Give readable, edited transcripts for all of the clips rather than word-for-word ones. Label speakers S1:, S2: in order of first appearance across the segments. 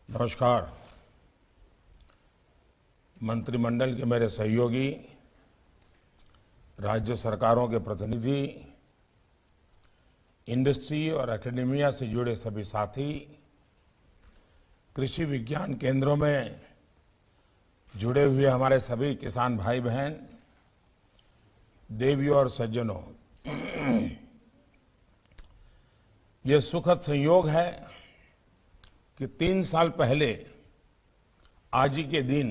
S1: नमस्कार। मंत्रिमंडल के मेरे सहयोगी, राज्य सरकारों के प्रतिनिधि, इंडस्ट्री और एकेडेमिया से जुड़े सभी साथी, कृषि विज्ञान केंद्रों में जुड़े हुए हमारे सभी किसान भाई बहन, देवियों और सज्जनों, ये सुखद संयोग है कि 3 साल पहले आज ही के दिन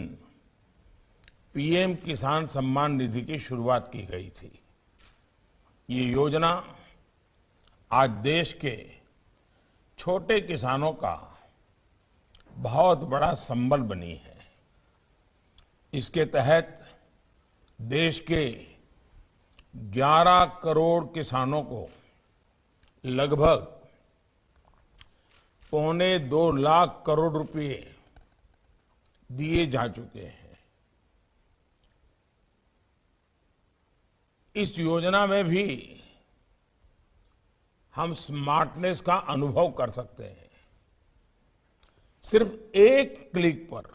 S1: पीएम किसान सम्मान निधि की शुरुआत की गई थी। ये योजना आज देश के छोटे किसानों का बहुत बड़ा संबल बनी है। इसके तहत देश के 11 करोड़ किसानों को लगभग 1.25 लाख करोड़ रुपए दिए जा चुके हैं। इस योजना में भी हम स्मार्टनेस का अनुभव कर सकते हैं। सिर्फ एक क्लिक पर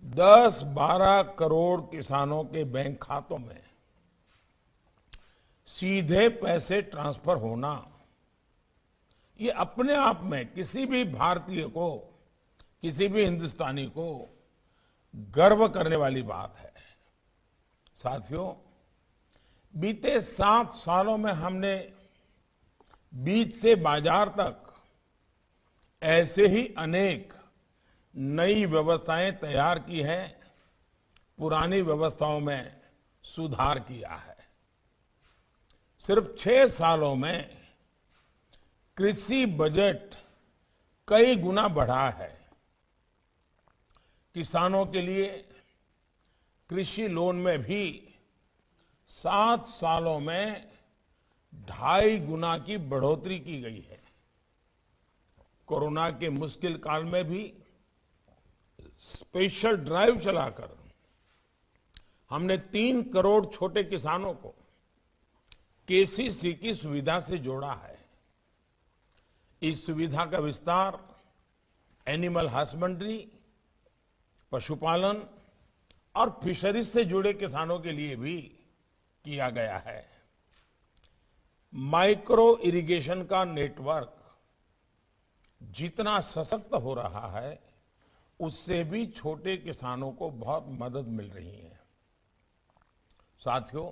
S1: 10-12 करोड़ किसानों के बैंक खातों में सीधे पैसे ट्रांसफर होना, ये अपने आप में किसी भी भारतीय को, किसी भी हिंदुस्तानी को गर्व करने वाली बात है। साथियों, बीते 7 सालों में हमने बीज से बाजार तक ऐसे ही अनेक नई व्यवस्थाएं तैयार की हैं, पुरानी व्यवस्थाओं में सुधार किया है। सिर्फ 6 सालों में कृषि बजट कई गुना बढ़ा है। किसानों के लिए कृषि लोन में भी 7 सालों में 2.5 गुना की बढ़ोतरी की गई है। कोरोना के मुश्किल काल में भी स्पेशल ड्राइव चलाकर हमने 3 करोड़ छोटे किसानों को केसीसी की सुविधा से जोड़ा है। इस सुविधा का विस्तार एनिमल हस्बेंड्री, पशुपालन और फिशरीज से जुड़े किसानों के लिए भी किया गया है। माइक्रो इरिगेशन का नेटवर्क जितना सशक्त हो रहा है, उससे भी छोटे किसानों को बहुत मदद मिल रही है। साथियों,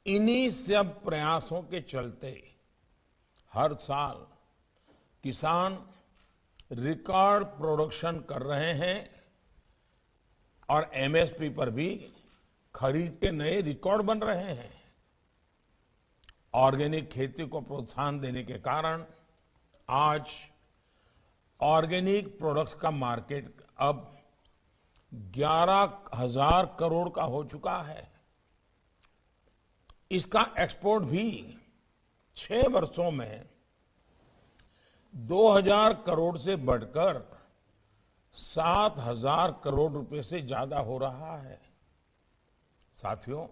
S1: इन्हीं सब प्रयासों के चलते हर साल किसान रिकॉर्ड प्रोडक्शन कर रहे हैं और एमएसपी पर भी खरीद के नए रिकॉर्ड बन रहे हैं। ऑर्गेनिक खेती को प्रोत्साहन देने के कारण आज ऑर्गेनिक प्रोडक्ट्स का मार्केट अब 11,000 करोड़ का हो चुका है। इसका एक्सपोर्ट भी 6 वर्षों में 2,000 करोड़ से बढ़कर 7,000 करोड़ रुपए से ज्यादा हो रहा है। साथियों,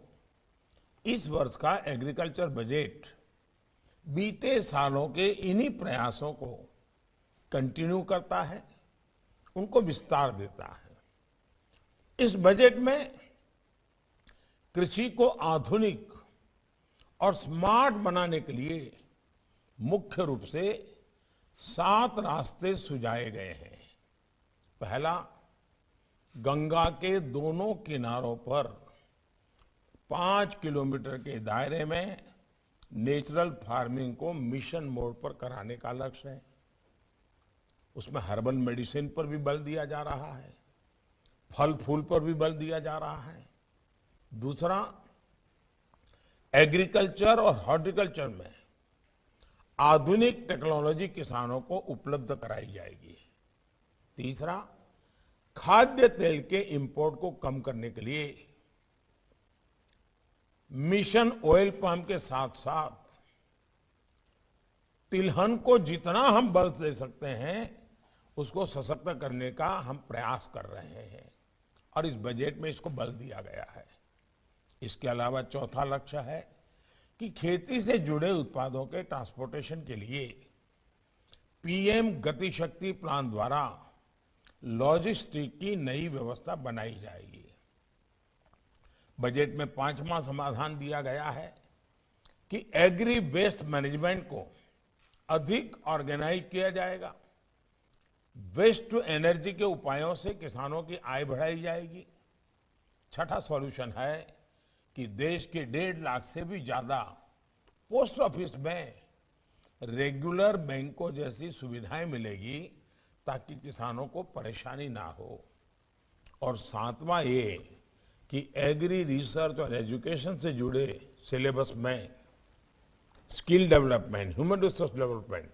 S1: इस वर्ष का एग्रीकल्चर बजट बीते सालों के इन्हीं प्रयासों को कंटिन्यू करता है, उनको विस्तार देता है। इस बजट में कृषि को आधुनिक और स्मार्ट बनाने के लिए मुख्य रूप से 7 रास्ते सुझाए गए हैं। पहला, गंगा के दोनों किनारों पर 5 किलोमीटर के दायरे में नेचुरल फार्मिंग को मिशन मोड पर कराने का लक्ष्य है। उसमें हर्बल मेडिसिन पर भी बल दिया जा रहा है, फल फूल पर भी बल दिया जा रहा है। दूसरा, एग्रीकल्चर और हॉर्टिकल्चर में आधुनिक टेक्नोलॉजी किसानों को उपलब्ध कराई जाएगी। तीसरा, खाद्य तेल के इंपोर्ट को कम करने के लिए मिशन ऑयल पाम के साथ साथ तिलहन को जितना हम बल दे सकते हैं, उसको सशक्त करने का हम प्रयास कर रहे हैं और इस बजट में इसको बल दिया गया है। इसके अलावा चौथा लक्ष्य है कि खेती से जुड़े उत्पादों के ट्रांसपोर्टेशन के लिए पीएम गति शक्ति प्लान द्वारा लॉजिस्टिक की नई व्यवस्था बनाई जाएगी। बजट में 5वां समाधान दिया गया है कि एग्री वेस्ट मैनेजमेंट को अधिक ऑर्गेनाइज किया जाएगा। वेस्ट टू एनर्जी के उपायों से किसानों की आय बढ़ाई जाएगी। छठा सॉल्यूशन है कि देश के 1.5 लाख से भी ज्यादा पोस्ट ऑफिस में रेगुलर बैंकों जैसी सुविधाएं मिलेगी ताकि किसानों को परेशानी ना हो। और 7वां ये कि एग्री रिसर्च और एजुकेशन से जुड़े सिलेबस में skill development, human resource development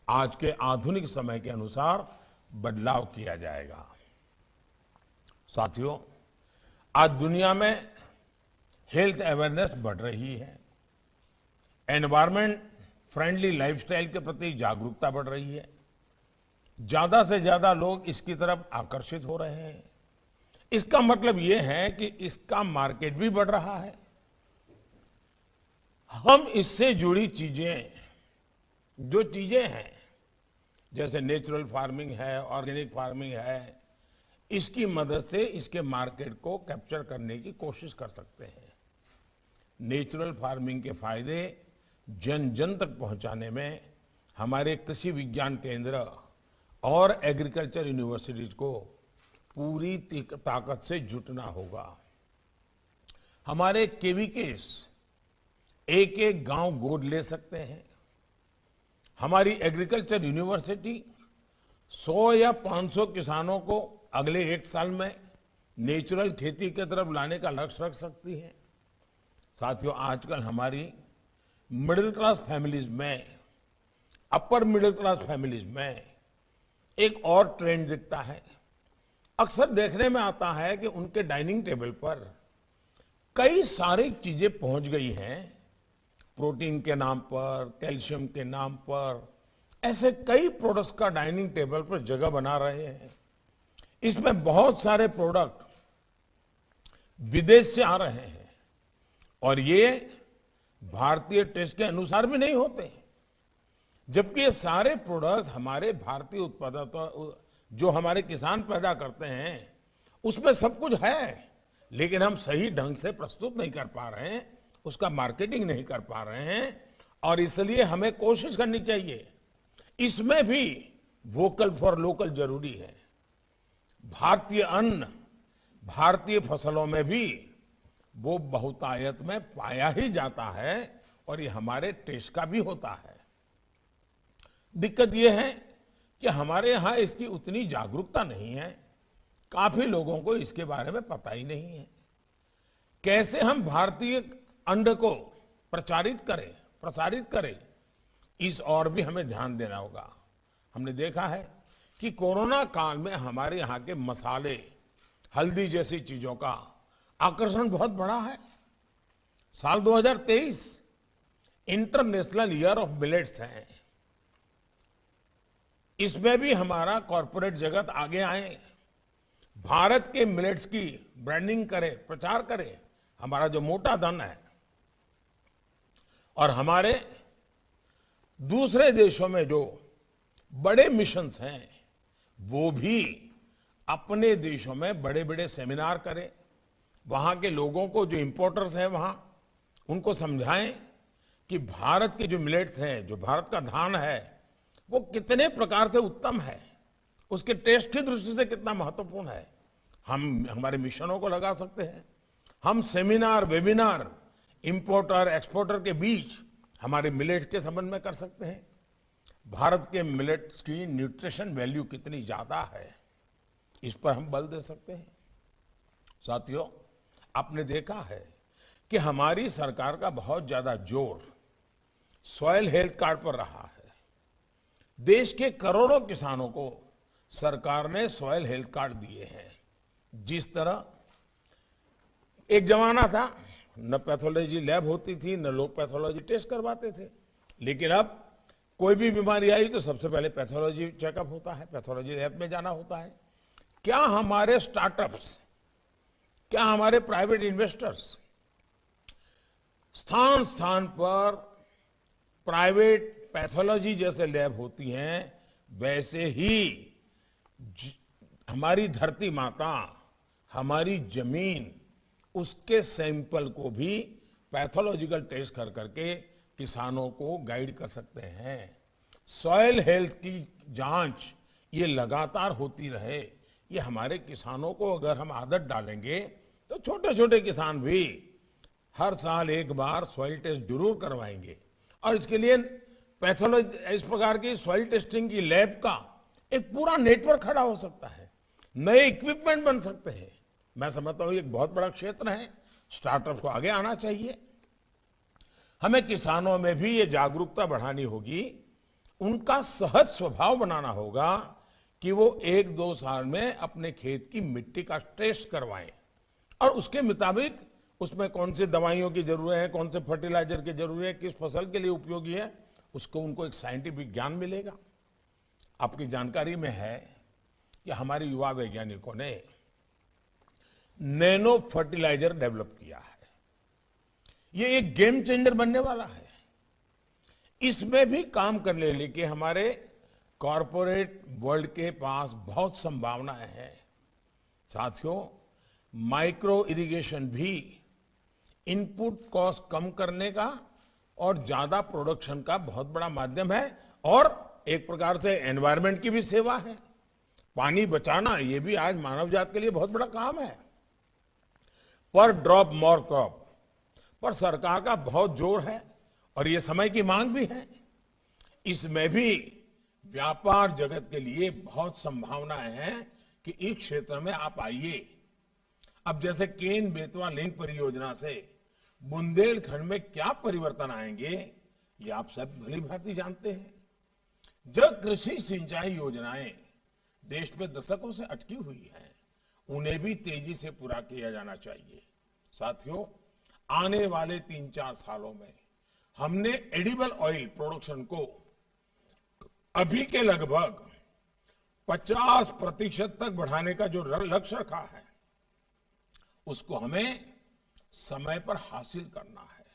S1: आज के आधुनिक समय के अनुसार बदलाव किया जाएगा। साथियों, आज दुनिया में हेल्थ अवेयरनेस बढ़ रही है, एनवायरमेंट फ्रेंडली लाइफस्टाइल के प्रति जागरूकता बढ़ रही है, ज्यादा से ज्यादा लोग इसकी तरफ आकर्षित हो रहे हैं। इसका मतलब यह है कि इसका मार्केट भी बढ़ रहा है। हम इससे जुड़ी चीजें, जो चीजें हैं जैसे नेचुरल फार्मिंग है, ऑर्गेनिक फार्मिंग है, इसकी मदद से इसके मार्केट को कैप्चर करने की कोशिश कर सकते हैं। नेचुरल फार्मिंग के फायदे जन जन तक पहुंचाने में हमारे कृषि विज्ञान केंद्र और एग्रीकल्चर यूनिवर्सिटीज को पूरी ताकत से जुटना होगा। हमारे केवीकेस एक एक गांव गोद ले सकते हैं। हमारी एग्रीकल्चर यूनिवर्सिटी 100 या 500 किसानों को अगले 1 साल में नेचुरल खेती की तरफ लाने का लक्ष्य रख सकती है। साथियों, आजकल हमारी मिडिल क्लास फैमिलीज में, अपर मिडिल क्लास फैमिलीज में एक और ट्रेंड दिखता है। अक्सर देखने में आता है कि उनके डाइनिंग टेबल पर कई सारी चीजें पहुंच गई हैं, प्रोटीन के नाम पर, कैल्शियम के नाम पर, ऐसे कई प्रोडक्ट्स का डाइनिंग टेबल पर जगह बना रहे हैं। इसमें बहुत सारे प्रोडक्ट विदेश से आ रहे हैं और ये भारतीय टेस्ट के अनुसार भी नहीं होते, जबकि ये सारे प्रोडक्ट्स हमारे भारतीय उत्पादों जो हमारे किसान पैदा करते हैं उसमें सब कुछ है, लेकिन हम सही ढंग से प्रस्तुत नहीं कर पा रहे हैं, उसका मार्केटिंग नहीं कर पा रहे हैं। और इसलिए हमें कोशिश करनी चाहिए, इसमें भी वोकल फॉर लोकल जरूरी है। भारतीय अन्न, भारतीय फसलों में भी वो बहुतायत में पाया ही जाता है और ये हमारे टेस्ट का भी होता है। दिक्कत ये है कि हमारे यहाँ इसकी उतनी जागरूकता नहीं है, काफी लोगों को इसके बारे में पता ही नहीं है। कैसे हम भारतीय अन्न को प्रसारित करें, इस और भी हमें ध्यान देना होगा। हमने देखा है कि कोरोना काल में हमारे यहाँ के मसाले, हल्दी जैसी चीजों का आकर्षण बहुत बढ़ा है। साल 2023 इंटरनेशनल ईयर ऑफ मिलेट्स है। इसमें भी हमारा कॉरपोरेट जगत आगे आए, भारत के मिलेट्स की ब्रांडिंग करे, प्रचार करे, हमारा जो मोटा धन है। और हमारे दूसरे देशों में जो बड़े मिशंस हैं वो भी अपने देशों में बड़े बड़े सेमिनार करें, वहां के लोगों को, जो इंपोर्टर्स हैं वहां, उनको समझाएं कि भारत के जो मिलेट्स हैं, जो भारत का धान है, वो कितने प्रकार से उत्तम है, उसके टेस्ट की दृष्टि से कितना महत्वपूर्ण है। हम हमारे मिशनों को लगा सकते हैं। हम सेमिनार, वेबिनार इंपोर्टर एक्सपोर्टर के बीच हमारे मिलेट्स के संबंध में कर सकते हैं। भारत के मिलेट्स की न्यूट्रिशन वैल्यू कितनी ज्यादा है, इस पर हम बल दे सकते हैं। साथियों, आपने देखा है कि हमारी सरकार का बहुत ज्यादा जोर सॉइल हेल्थ कार्ड पर रहा है। देश के करोड़ों किसानों को सरकार ने सॉइल हेल्थ कार्ड दिए हैं। जिस तरह एक जमाना था, न पैथोलॉजी लैब होती थी, न लोग पैथोलॉजी टेस्ट करवाते थे, लेकिन अब कोई भी बीमारी आई तो सबसे पहले पैथोलॉजी चेकअप होता है, पैथोलॉजी लैब में जाना होता है। क्या हमारे स्टार्टअप्स, क्या हमारे प्राइवेट इन्वेस्टर्स स्थान स्थान पर प्राइवेट पैथोलॉजी जैसे लैब होती हैं, वैसे ही हमारी धरती माता, हमारी जमीन, उसके सैंपल को भी पैथोलॉजिकल टेस्ट कर करके किसानों को गाइड कर सकते हैं। सॉइल हेल्थ की जांच ये लगातार होती रहे, ये हमारे किसानों को अगर हम आदत डालेंगे तो छोटे छोटे किसान भी हर साल एक बार सॉइल टेस्ट जरूर करवाएंगे। और इसके लिए पैथोलॉजी, इस प्रकार की सॉइल टेस्टिंग की लैब का एक पूरा नेटवर्क खड़ा हो सकता है, नए इक्विपमेंट बन सकते हैं। मैं समझता हूं एक बहुत बड़ा क्षेत्र है, स्टार्टअप को आगे आना चाहिए। हमें किसानों में भी ये जागरूकता बढ़ानी होगी, उनका सहज स्वभाव बनाना होगा कि वो 1-2 साल में अपने खेत की मिट्टी का टेस्ट करवाएं और उसके मुताबिक उसमें कौन सी दवाइयों की जरूरत है, कौन से फर्टिलाइजर की जरूरत है, किस फसल के लिए उपयोगी है, उसको उनको एक साइंटिफिक ज्ञान मिलेगा। आपकी जानकारी में है कि हमारे युवा वैज्ञानिकों ने नैनो फर्टिलाइजर डेवलप किया है। ये एक गेम चेंजर बनने वाला है। इसमें भी काम करने लेके हमारे कॉरपोरेट वर्ल्ड के पास बहुत संभावनाएं हैं। साथियों, माइक्रो इरिगेशन भी इनपुट कॉस्ट कम करने का और ज्यादा प्रोडक्शन का बहुत बड़ा माध्यम है और एक प्रकार से एनवायरनमेंट की भी सेवा है। पानी बचाना ये भी आज मानव जात के लिए बहुत बड़ा काम है। पर ड्रॉप मोर क्रॉप पर सरकार का बहुत जोर है और ये समय की मांग भी है। इसमें भी व्यापार जगत के लिए बहुत संभावनाएं हैं कि इस क्षेत्र में आप आइए। अब जैसे केन बेतवा लिंक परियोजना से बुंदेलखंड में क्या परिवर्तन आएंगे, ये आप सब भली भांति जानते हैं। जब कृषि सिंचाई योजनाएं देश में दशकों से अटकी हुई हैं, उन्हें भी तेजी से पूरा किया जाना चाहिए। साथियों, आने वाले 3-4 सालों में हमने एडिबल ऑयल प्रोडक्शन को अभी के लगभग 50% तक बढ़ाने का जो लक्ष्य रखा है, उसको हमें समय पर हासिल करना है।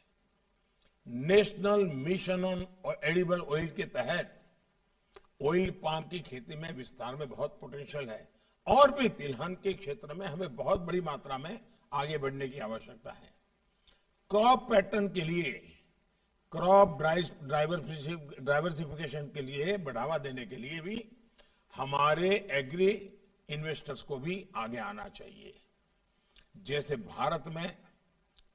S1: National mission on edible oil के तहत ऑयल पाम की खेती में विस्तार में बहुत पोटेंशियल है और भी तिलहन के क्षेत्र में हमें बहुत बड़ी मात्रा में आगे बढ़ने की आवश्यकता है। क्रॉप पैटर्न के लिए, क्रॉप डाइवर्सिफिकेशन के लिए बढ़ावा देने के लिए भी हमारे एग्री इन्वेस्टर्स को भी आगे आना चाहिए। जैसे भारत में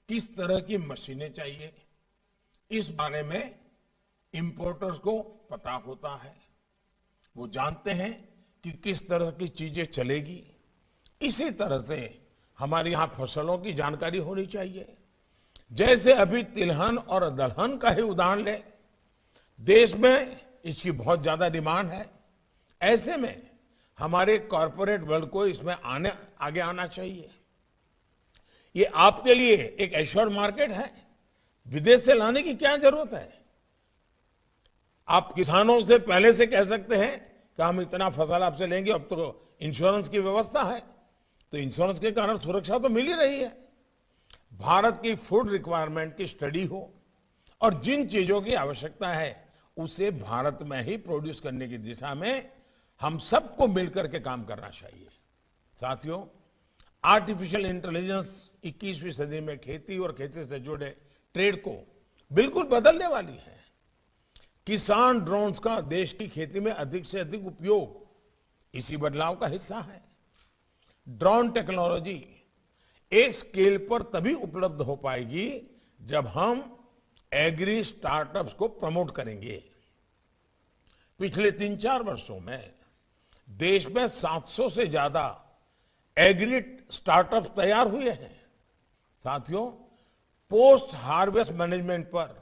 S1: किस तरह की मशीनें चाहिए, इस बारे में इंपोर्टर्स को पता होता है, वो जानते हैं कि किस तरह की चीजें चलेगी। इसी तरह से हमारे यहाँ फसलों की जानकारी होनी चाहिए। जैसे अभी तिलहन और दलहन का ही उदाहरण लें, देश में इसकी बहुत ज्यादा डिमांड है। ऐसे में हमारे कॉरपोरेट वर्ल्ड को इसमें आगे आना चाहिए। ये आपके लिए एक एश्योर्ड मार्केट है, विदेश से लाने की क्या जरूरत है। आप किसानों से पहले से कह सकते हैं कि हम इतना फसल आपसे लेंगे, अब तो इंश्योरेंस की व्यवस्था है, तो इंश्योरेंस के कारण सुरक्षा तो मिल ही रही है। भारत की फूड रिक्वायरमेंट की स्टडी हो और जिन चीजों की आवश्यकता है उसे भारत में ही प्रोड्यूस करने की दिशा में हम सबको मिलकर के काम करना चाहिए। साथियों, आर्टिफिशियल इंटेलिजेंस 21वीं सदी में खेती और खेती से जुड़े ट्रेड को बिल्कुल बदलने वाली है। किसान ड्रोन्स का देश की खेती में अधिक से अधिक उपयोग इसी बदलाव का हिस्सा है। ड्रोन टेक्नोलॉजी एक स्केल पर तभी उपलब्ध हो पाएगी जब हम एग्री स्टार्टअप्स को प्रमोट करेंगे। पिछले 3-4 वर्षों में देश में 700 से ज्यादा एग्री स्टार्टअप्स तैयार हुए हैं। साथियों, पोस्ट हार्वेस्ट मैनेजमेंट पर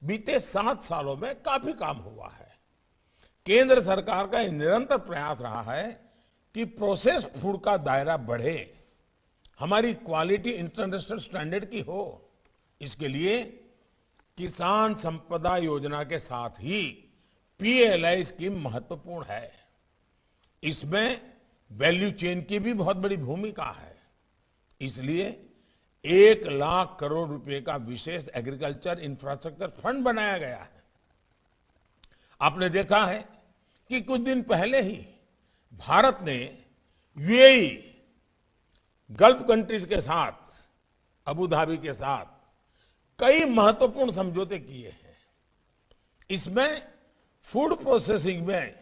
S1: बीते 7 सालों में काफी काम हुआ है। केंद्र सरकार का यह निरंतर प्रयास रहा है कि प्रोसेस फूड का दायरा बढ़े, हमारी क्वालिटी इंटरनेशनल स्टैंडर्ड की हो। इसके लिए किसान संपदा योजना के साथ ही पीएलआई स्कीम महत्वपूर्ण है। इसमें वैल्यू चेन की भी बहुत बड़ी भूमिका है। इसलिए 1 लाख करोड़ रुपए का विशेष एग्रीकल्चर इंफ्रास्ट्रक्चर फंड बनाया गया है। आपने देखा है कि कुछ दिन पहले ही भारत ने यूएई, गल्फ कंट्रीज के साथ, अबू धाबी के साथ कई महत्वपूर्ण समझौते किए हैं। इसमें फूड प्रोसेसिंग में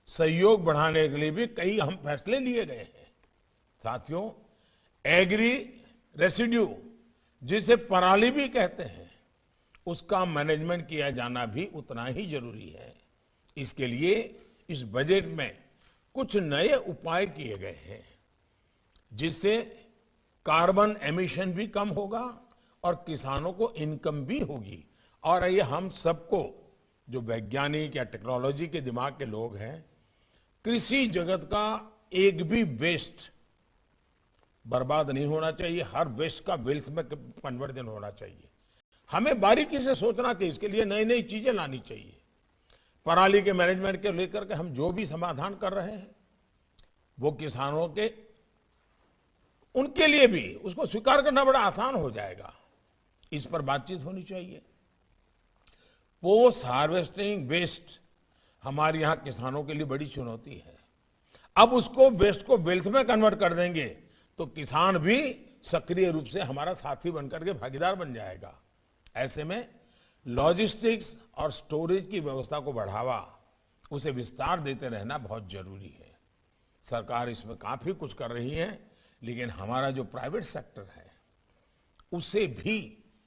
S1: सहयोग बढ़ाने के लिए भी कई अहम फैसले लिए गए हैं। साथियों, एग्री रेसिड्यू, जिसे पराली भी कहते हैं, उसका मैनेजमेंट किया जाना भी उतना ही जरूरी है। इसके लिए इस बजट में कुछ नए उपाय किए गए हैं, जिससे कार्बन एमिशन भी कम होगा और किसानों को इनकम भी होगी। और ये हम सबको, जो वैज्ञानिक या टेक्नोलॉजी के दिमाग के लोग हैं, कृषि जगत का एक भी वेस्ट बर्बाद नहीं होना चाहिए। हर वेस्ट का वेल्थ में कन्वर्जन होना चाहिए। हमें बारीकी से सोचना चाहिए, इसके लिए नई नई चीजें लानी चाहिए। पराली के मैनेजमेंट के लेकर के हम जो भी समाधान कर रहे हैं, वो किसानों के, उनके लिए भी उसको स्वीकार करना बड़ा आसान हो जाएगा। इस पर बातचीत होनी चाहिए। पोस्ट हार्वेस्टिंग वेस्ट हमारे यहां किसानों के लिए बड़ी चुनौती है। अब उसको वेस्ट को वेल्थ में कन्वर्ट कर देंगे तो किसान भी सक्रिय रूप से हमारा साथी बनकर के भागीदार बन जाएगा। ऐसे में लॉजिस्टिक्स और स्टोरेज की व्यवस्था को बढ़ावा, उसे विस्तार देते रहना बहुत जरूरी है। सरकार इसमें काफी कुछ कर रही है, लेकिन हमारा जो प्राइवेट सेक्टर है, उसे भी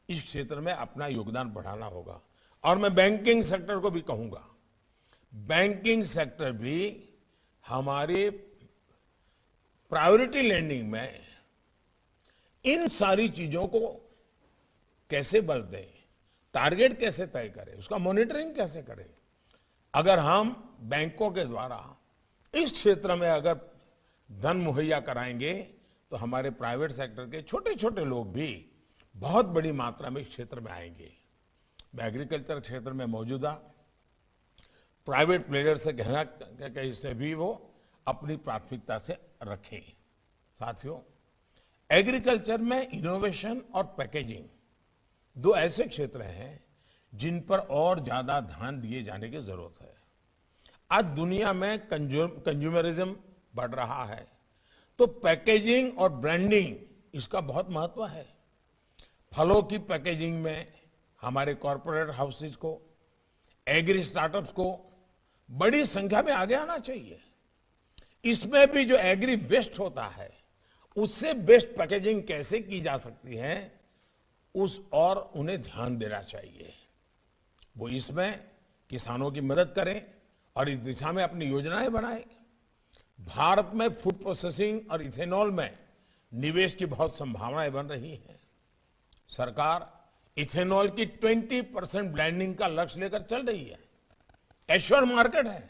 S1: इस क्षेत्र में अपना योगदान बढ़ाना होगा। और मैं बैंकिंग सेक्टर को भी कहूंगा, बैंकिंग सेक्टर भी हमारे प्रायोरिटी लैंडिंग में इन सारी चीजों को कैसे बल दें, टारगेट कैसे तय करें, उसका मॉनिटरिंग कैसे करें। अगर हम बैंकों के द्वारा इस क्षेत्र में अगर धन मुहैया कराएंगे तो हमारे प्राइवेट सेक्टर के छोटे छोटे लोग भी बहुत बड़ी मात्रा में इस क्षेत्र में आएंगे। मैं एग्रीकल्चर क्षेत्र में मौजूदा प्राइवेट प्लेयर से कहना कि इसे भी वो अपनी प्राथमिकता से रखें। साथियों, एग्रीकल्चर में इनोवेशन और पैकेजिंग दो ऐसे क्षेत्र हैं जिन पर और ज्यादा ध्यान दिए जाने की जरूरत है। आज दुनिया में कंज्यूमरिज्म बढ़ रहा है, तो पैकेजिंग और ब्रांडिंग इसका बहुत महत्व है। फलों की पैकेजिंग में हमारे कॉरपोरेट हाउसेस को, एग्री स्टार्टअप्स को बड़ी संख्या में आगे आना चाहिए। इसमें भी जो एग्री वेस्ट होता है, उससे बेस्ट पैकेजिंग कैसे की जा सकती है, उस और उन्हें ध्यान देना चाहिए। वो इसमें किसानों की मदद करें और इस दिशा में अपनी योजनाएं बनाएं। भारत में फूड प्रोसेसिंग और इथेनॉल में निवेश की बहुत संभावनाएं बन रही हैं। सरकार इथेनॉल की 20% ब्लेंडिंग का लक्ष्य लेकर चल रही है। एश्योर मार्केट है।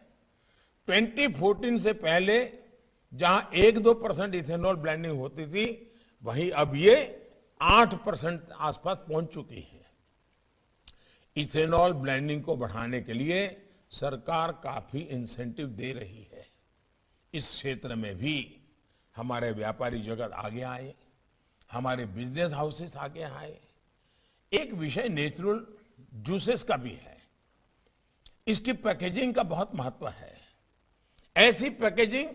S1: 2014 से पहले जहां 1-2% इथेनॉल ब्लेंडिंग होती थी, वहीं अब ये 8% आसपास पहुंच चुकी है। इथेनॉल ब्लेंडिंग को बढ़ाने के लिए सरकार काफी इंसेंटिव दे रही है। इस क्षेत्र में भी हमारे व्यापारी जगत आगे आए, हमारे बिजनेस हाउसेस आगे आए। एक विषय नेचुरल जूसेस का भी है। इसकी पैकेजिंग का बहुत महत्व है। ऐसी पैकेजिंग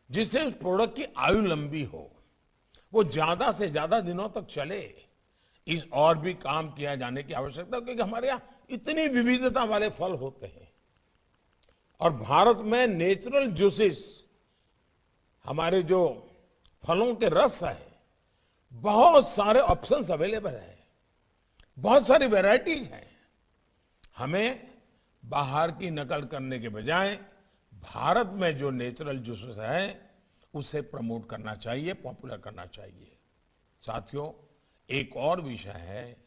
S1: जिससे उस प्रोडक्ट की आयु लंबी हो, वो ज्यादा से ज्यादा दिनों तक चले, इस और भी काम किया जाने की आवश्यकता है, क्योंकि हमारे यहाँ इतनी विविधता वाले फल होते हैं। और भारत में नेचुरल जूसेस, हमारे जो फलों के रस है, बहुत सारे ऑप्शंस अवेलेबल है, बहुत सारी वैरायटीज हैं। हमें बाहर की नकल करने के बजाय भारत में जो नेचुरल जूसेस है, उसे प्रमोट करना चाहिए, पॉपुलर करना चाहिए। साथियों, एक और विषय है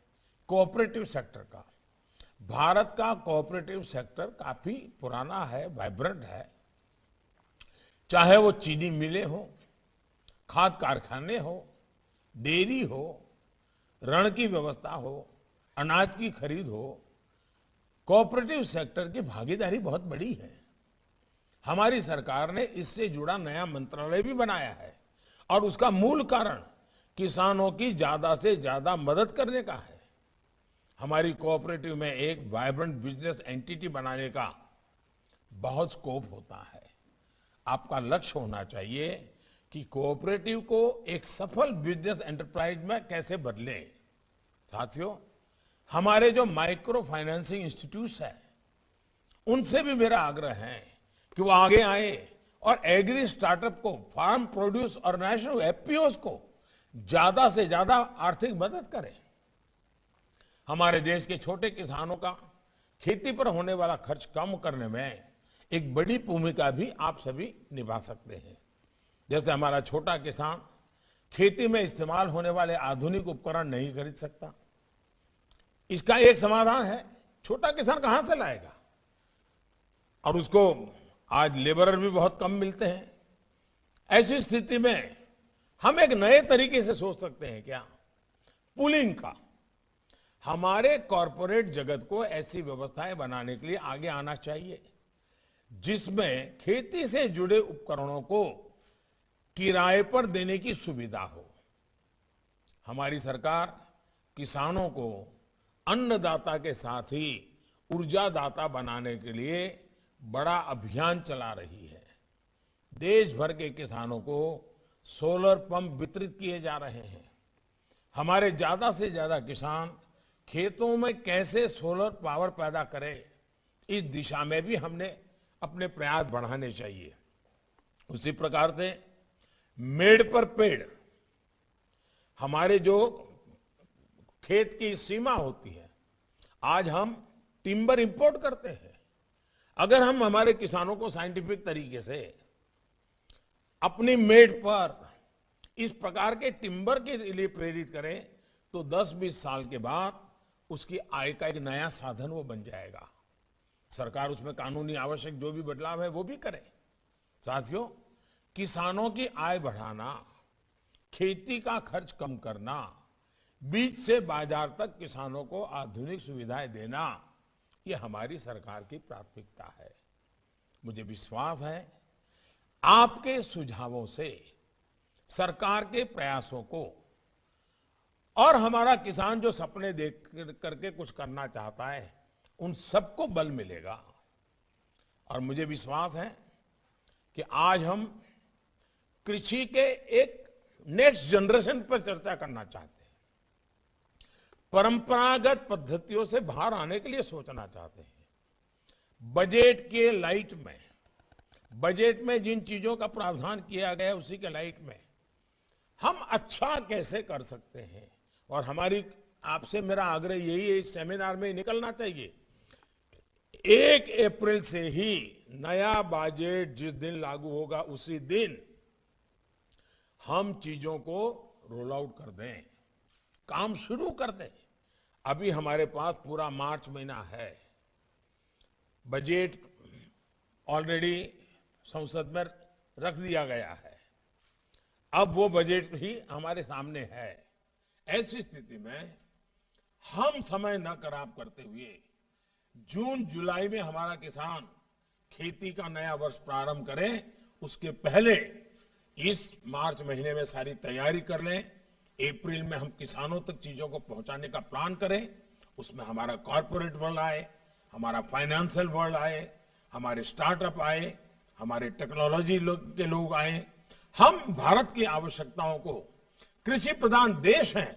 S1: कोऑपरेटिव सेक्टर का। भारत का कोऑपरेटिव सेक्टर काफी पुराना है, वाइब्रेंट है। चाहे वो चीनी मिलें हो, खाद कारखाने हो, डेयरी हो, ऋण की व्यवस्था हो, अनाज की खरीद हो, कोऑपरेटिव सेक्टर की भागीदारी बहुत बड़ी है। हमारी सरकार ने इससे जुड़ा नया मंत्रालय भी बनाया है और उसका मूल कारण किसानों की ज्यादा से ज्यादा मदद करने का है। हमारी कोऑपरेटिव में एक वाइब्रेंट बिजनेस एंटिटी बनाने का बहुत स्कोप होता है। आपका लक्ष्य होना चाहिए कि कोऑपरेटिव को एक सफल बिजनेस एंटरप्राइज में कैसे बदलें। साथियों, हमारे जो माइक्रो फाइनेंसिंग इंस्टीट्यूट्स हैं, उनसे भी मेरा आग्रह है कि वो आगे आए और एग्री स्टार्टअप को, फार्म प्रोड्यूस ऑर्गेनाइजेशन, एफपीओस को ज्यादा से ज्यादा आर्थिक मदद करें। हमारे देश के छोटे किसानों का खेती पर होने वाला खर्च कम करने में एक बड़ी भूमिका भी आप सभी निभा सकते हैं। जैसे हमारा छोटा किसान खेती में इस्तेमाल होने वाले आधुनिक उपकरण नहीं खरीद सकता, इसका एक समाधान है, छोटा किसान कहां से लाएगा? और उसको आज लेबरर भी बहुत कम मिलते हैं। ऐसी स्थिति में हम एक नए तरीके से सोच सकते हैं क्या? पूलिंग का। हमारे कॉरपोरेट जगत को ऐसी व्यवस्थाएं बनाने के लिए आगे आना चाहिए जिसमें खेती से जुड़े उपकरणों को किराए पर देने की सुविधा हो। हमारी सरकार किसानों को अन्नदाता के साथ ही ऊर्जादाता बनाने के लिए बड़ा अभियान चला रही है। देश भर के किसानों को सोलर पंप वितरित किए जा रहे हैं। हमारे ज्यादा से ज्यादा किसान खेतों में कैसे सोलर पावर पैदा करें, इस दिशा में भी हमने अपने प्रयास बढ़ाने चाहिए। उसी प्रकार से मेड़ पर पेड़, हमारे जो खेत की सीमा होती है, आज हम टिम्बर इंपोर्ट करते हैं। अगर हम हमारे किसानों को साइंटिफिक तरीके से अपनी मेड़ पर इस प्रकार के टिम्बर के लिए प्रेरित करें तो 10-20 साल के बाद उसकी आय का एक नया साधन वो बन जाएगा। सरकार उसमें कानूनी आवश्यक जो भी बदलाव है वो भी करे। साथियों, किसानों की आय बढ़ाना, खेती का खर्च कम करना, बीज से बाजार तक किसानों को आधुनिक सुविधाएं देना, ये हमारी सरकार की प्राथमिकता है। मुझे विश्वास है आपके सुझावों से सरकार के प्रयासों को और हमारा किसान जो सपने देख करके कुछ करना चाहता है, उन सबको बल मिलेगा। और मुझे विश्वास है कि आज हम कृषि के एक नेक्स्ट जनरेशन पर चर्चा करना चाहते हैं, परंपरागत पद्धतियों से बाहर आने के लिए सोचना चाहते हैं। बजट के लाइट में, बजट में जिन चीजों का प्रावधान किया गया है उसी के लाइट में हम अच्छा कैसे कर सकते हैं। और हमारी आपसे मेरा आग्रह यही है, इस सेमिनार में निकलना चाहिए 1 अप्रैल से ही नया बजट जिस दिन लागू होगा उसी दिन हम चीजों को रोल आउट कर दें, काम शुरू कर दें। अभी हमारे पास पूरा मार्च महीना है, बजट ऑलरेडी संसद में रख दिया गया है, अब वो बजट ही हमारे सामने है। ऐसी स्थिति में हम समय न खराब करते हुए जून जुलाई में हमारा किसान खेती का नया वर्ष प्रारंभ करें, उसके पहले इस मार्च महीने में सारी तैयारी कर लें। अप्रैल में हम किसानों तक चीजों को पहुंचाने का प्लान करें। उसमें हमारा कॉर्पोरेट वर्ल्ड आए, हमारा फाइनेंशियल वर्ल्ड आए, हमारे स्टार्टअप आए, हमारे टेक्नोलॉजी के लोग आए। हम भारत की आवश्यकताओं को, कृषि प्रधान देश हैं,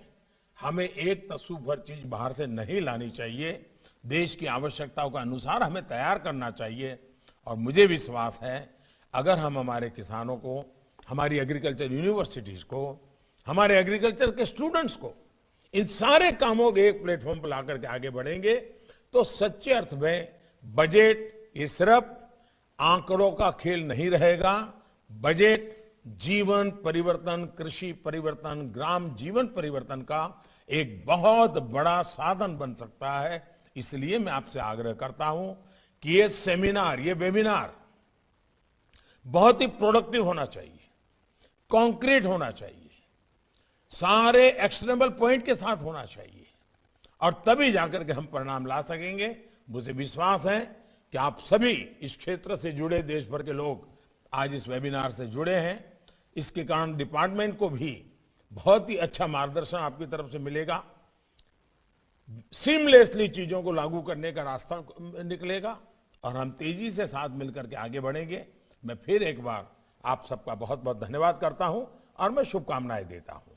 S1: हमें एक तस्सु भर चीज बाहर से नहीं लानी चाहिए। देश की आवश्यकताओं के अनुसार हमें तैयार करना चाहिए। और मुझे विश्वास है अगर हम हमारे किसानों को, हमारी एग्रीकल्चर यूनिवर्सिटीज को, हमारे एग्रीकल्चर के स्टूडेंट्स को इन सारे कामों के एक प्लेटफॉर्म पर लाकर के आगे बढ़ेंगे तो सच्चे अर्थ में बजट ये सिर्फ आंकड़ों का खेल नहीं रहेगा। बजट जीवन परिवर्तन, कृषि परिवर्तन, ग्राम जीवन परिवर्तन का एक बहुत बड़ा साधन बन सकता है। इसलिए मैं आपसे आग्रह करता हूं कि ये सेमिनार, ये वेबिनार बहुत ही प्रोडक्टिव होना चाहिए, कॉन्क्रीट होना चाहिए, सारे एक्शनेबल पॉइंट के साथ होना चाहिए और तभी जाकर के हम परिणाम ला सकेंगे। मुझे विश्वास है कि आप सभी इस क्षेत्र से जुड़े देश भर के लोग आज इस वेबिनार से जुड़े हैं। इसके कारण डिपार्टमेंट को भी बहुत ही अच्छा मार्गदर्शन आपकी तरफ से मिलेगा, सीमलेसली चीजों को लागू करने का रास्ता निकलेगा और हम तेजी से साथ मिलकर के आगे बढ़ेंगे। मैं फिर एक बार आप सबका बहुत बहुत धन्यवाद करता हूं और मैं शुभकामनाएं देता हूं।